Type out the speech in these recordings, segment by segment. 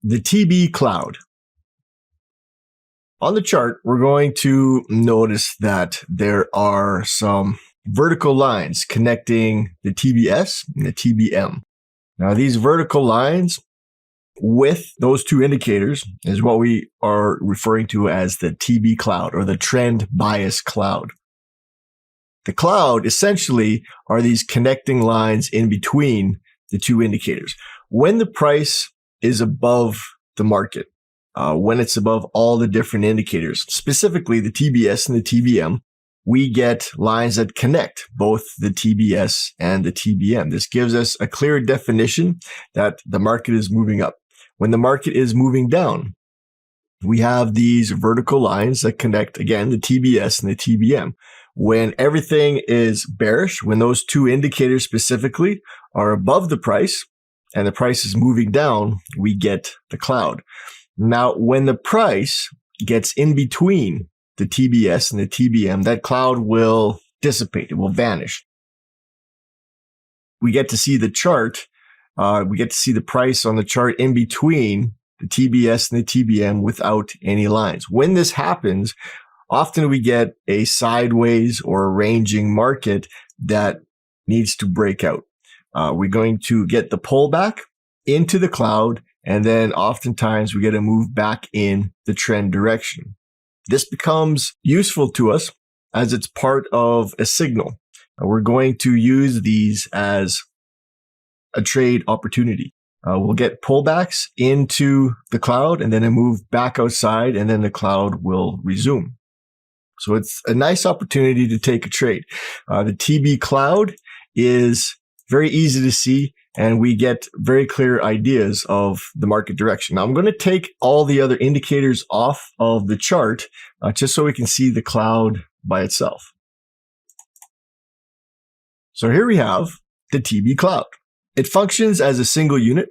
the TB cloud. On the chart, we're going to notice that there are some vertical lines connecting the TBS and the TBM. Now, these vertical lines with those two indicators is what we are referring to as the TB cloud, or the trend bias cloud. The cloud essentially are these connecting lines in between the two indicators. When the price is above the market, when it's above all the different indicators, specifically the TBS and the TBM, we get lines that connect both the TBS and the TBM. This gives us a clear definition that the market is moving up. When the market is moving down, we have these vertical lines that connect, again, the TBS and the TBM. When everything is bearish, when those two indicators specifically are above the price and the price is moving down, we get the cloud. Now, when the price gets in between the TBS and the TBM, that cloud will dissipate. It will vanish. We get to see the chart. We get to see the price on the chart in between the TBS and the TBM without any lines. When this happens, often we get a sideways or a ranging market that needs to break out. We're going to get the pullback into the cloud, and then oftentimes we get a move back in the trend direction. This becomes useful to us as it's part of a signal. We're going to use these as a trade opportunity. We'll get pullbacks into the cloud and then a move back outside, and then the cloud will resume. So it's a nice opportunity to take a trade. The TB cloud is very easy to see, and we get very clear ideas of the market direction. Now, I'm going to take all the other indicators off of the chart just so we can see the cloud by itself. So here we have the TB cloud. It functions as a single unit.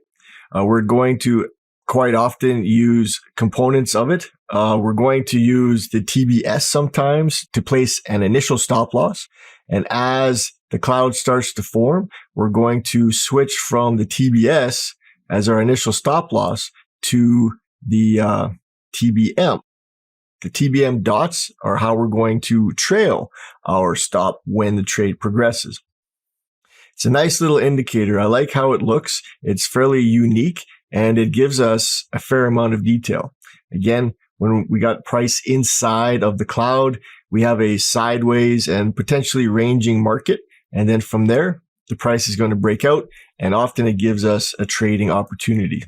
We're going to quite often use components of it. We're going to use the TBS sometimes to place an initial stop loss. And as the cloud starts to form, we're going to switch from the TBS as our initial stop loss to the TBM. The TBM dots are how we're going to trail our stop when the trade progresses. It's a nice little indicator. I like how it looks. It's fairly unique, and it gives us a fair amount of detail. Again, when we got price inside of the cloud, we have a sideways and potentially ranging market. And then from there, the price is going to break out, and often it gives us a trading opportunity.